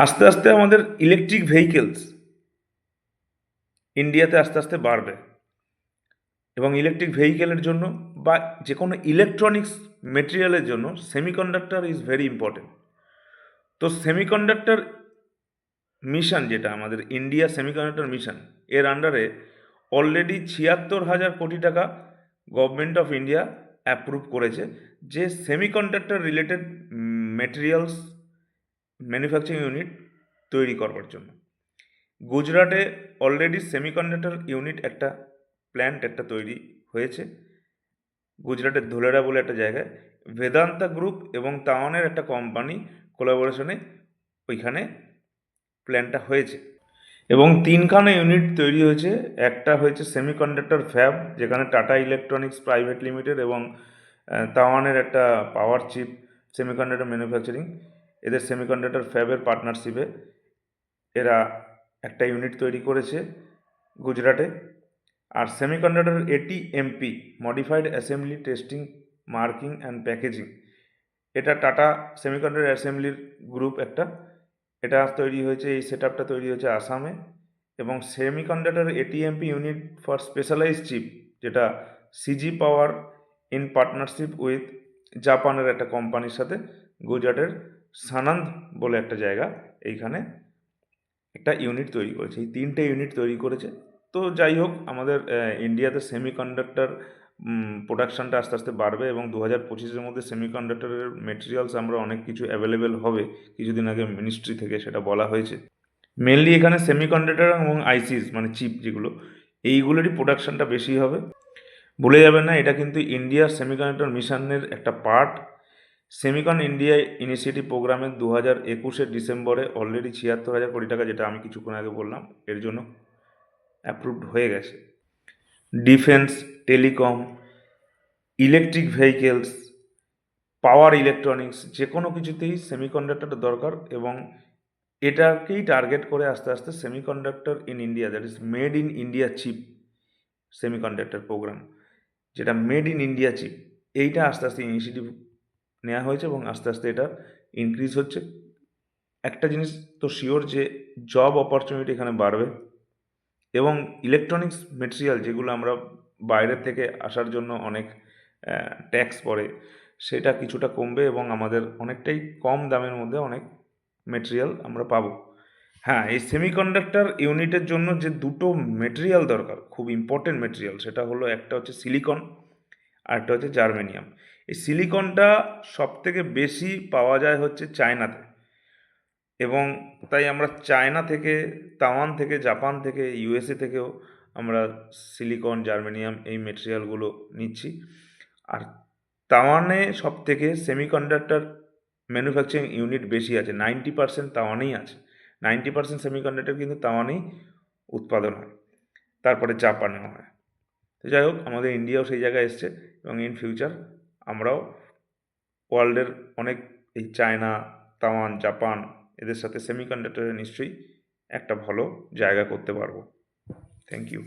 আস্তে আস্তে আমাদের ইলেকট্রিক ভেহিকেলস ইন্ডিয়াতে আস্তে আস্তে বাড়বে, এবং ইলেকট্রিক ভেহিকেলের জন্য বা যে কোনো ইলেকট্রনিক্স মেটেরিয়ালের জন্য সেমিকন্ডাক্টর ইজ ভেরি ইম্পর্টেন্ট। তো সেমিকন্ডাক্টর মিশন, যেটা আমাদের ইন্ডিয়া সেমিকন্ডাক্টর মিশন, এর আন্ডারে অলরেডি ৭৬,০০০ কোটি টাকা গভর্নমেন্ট অফ ইন্ডিয়া অ্যাপ্রুভ করেছে, যে semiconductor related materials manufacturing unit তৈরি করবার জন্য। গুজরাটে অলরেডি সেমিকন্ডাক্টর ইউনিট একটা প্ল্যান্ট একটা তৈরি হয়েছে, গুজরাটের ধোলেরা বলে একটা জায়গায়। বেদান্তা গ্রুপ এবং তাওয়ানের একটা কোম্পানি কোলাবোরেশনে ওইখানে প্ল্যানটা হয়েছে, এবং 3খানা ইউনিট তৈরি হয়েছে। একটা হয়েছে সেমিকন্ডাক্টর ফ্যাব, যেখানে টাটা ইলেকট্রনিক্স প্রাইভেট লিমিটেড এবং তাওয়ানের একটা পাওয়ার চিপ সেমিকন্ডাক্টর ম্যানুফ্যাকচারিং, এদের সেমিকন্ডাক্টর ফ্যাবের পার্টনারশিপে এরা একটা ইউনিট তৈরি করেছে গুজরাটে। আর semiconductor ATMP modified assembly testing marking and packaging, এটা টাটা সেমিকন্ডাক্টর অ্যাসেম্বলির গ্রুপ একটা, এটা তৈরি হয়েছে, এই সেট আপটা তৈরি হয়েছে আসামে। এবং semiconductor ATMP unit for specialise chip, যেটা CG power in partnership with জাপানের একটা কোম্পানির সাথে গুজরাটের সানন্দ বলে একটা জায়গা, এইখানে একটা ইউনিট তৈরি করেছে। এই 3টে ইউনিট তৈরি করেছে। তো যাই হোক, আমাদের ইন্ডিয়াতে সেমিকন্ডাক্টর প্রোডাকশানটা আস্তে আস্তে বাড়বে, এবং 2025-এর মধ্যে সেমিকন্ডাক্টরের মেটেরিয়ালস আমরা অনেক কিছু অ্যাভেলেবেল হবে, কিছুদিন আগে মিনিস্ট্রি থেকে সেটা বলা হয়েছে। মেনলি এখানে সেমিকন্ডাক্টর এবং আইসিস মানে চিপ যেগুলো, এইগুলোরই প্রোডাকশানটা বেশি হবে। ভুলে যাবেন না, এটা কিন্তু ইন্ডিয়ার সেমিকন্ডাক্টর মিশনের একটা পার্ট। সেমিকন ইন্ডিয়া ইনিশিয়েটিভ প্রোগ্রামের 2021-এর ডিসেম্বরে অলরেডি ৭৬,০০০ কোটি টাকা, যেটা আমি কিছুক্ষণ আগে বললাম, এর জন্য অ্যাপ্রুভড হয়ে গেছে। Defence, telecom, electric vehicles, power electronics, যে কোনো কিছুতেই সেমিকন্ডাক্টর দরকার, এবং এটাকেই টার্গেট করে আস্তে আস্তে semiconductor in India, that is made in India chip semiconductor programme, যেটা মেড ইন ইন্ডিয়া চিপ, এইটা আস্তে আস্তে ইনিশিয়েটিভ নেওয়া হয়েছে, এবং আস্তে আস্তে এটা ইনক্রিজ হচ্ছে। একটা জিনিস তো শিওর, যে জব অপরচুনিটি এখানে বাড়বে, এবং ইলেকট্রনিক্স মেটেরিয়াল যেগুলো আমরা বাইরে থেকে আসার জন্য অনেক ট্যাক্স পড়ে, সেটা কিছুটা কমবে, এবং আমাদের অনেকটাই কম দামের মধ্যে অনেক মেটেরিয়াল আমরা পাবো। হ্যাঁ, এই সেমিকন্ডাক্টর ইউনিটের জন্য যে দুটো মেটেরিয়াল দরকার, খুব ইম্পর্টেন্ট মেটেরিয়াল, সেটা হলো একটা হচ্ছে সিলিকন আর একটা হচ্ছে জার্মেনিয়াম। এই সিলিকনটা সবথেকে বেশি পাওয়া যায় হচ্ছে চায়নাতে, এবং তাই আমরা চায়না থেকে, তাওয়ান থেকে, জাপান থেকে, USA থেকেও আমরা সিলিকন, জার্মেনিয়াম এই মেটেরিয়ালগুলো নিচ্ছি। আর তাওয়ানে সব থেকে সেমিকন্ডাক্টর ম্যানুফ্যাকচারিং ইউনিট বেশি আছে, 90% তাওয়ানেই আছে। 90% সেমিকন্ডাক্টর কিন্তু তাওয়ানেই উৎপাদন হয়, তারপরে জাপানেও হয়। তো যাই হোক, আমাদের ইন্ডিয়াও সেই জায়গায় এসছে, এবং ইন ফিউচার আমরাও ওয়ার্ল্ডের অনেক, এই চায়না, তাওয়ান, জাপান, এদের সাথে সেমিকন্ডাক্টরে নিশ্চয়ই একটা ভালো জায়গা করতে পারবো। Thank you.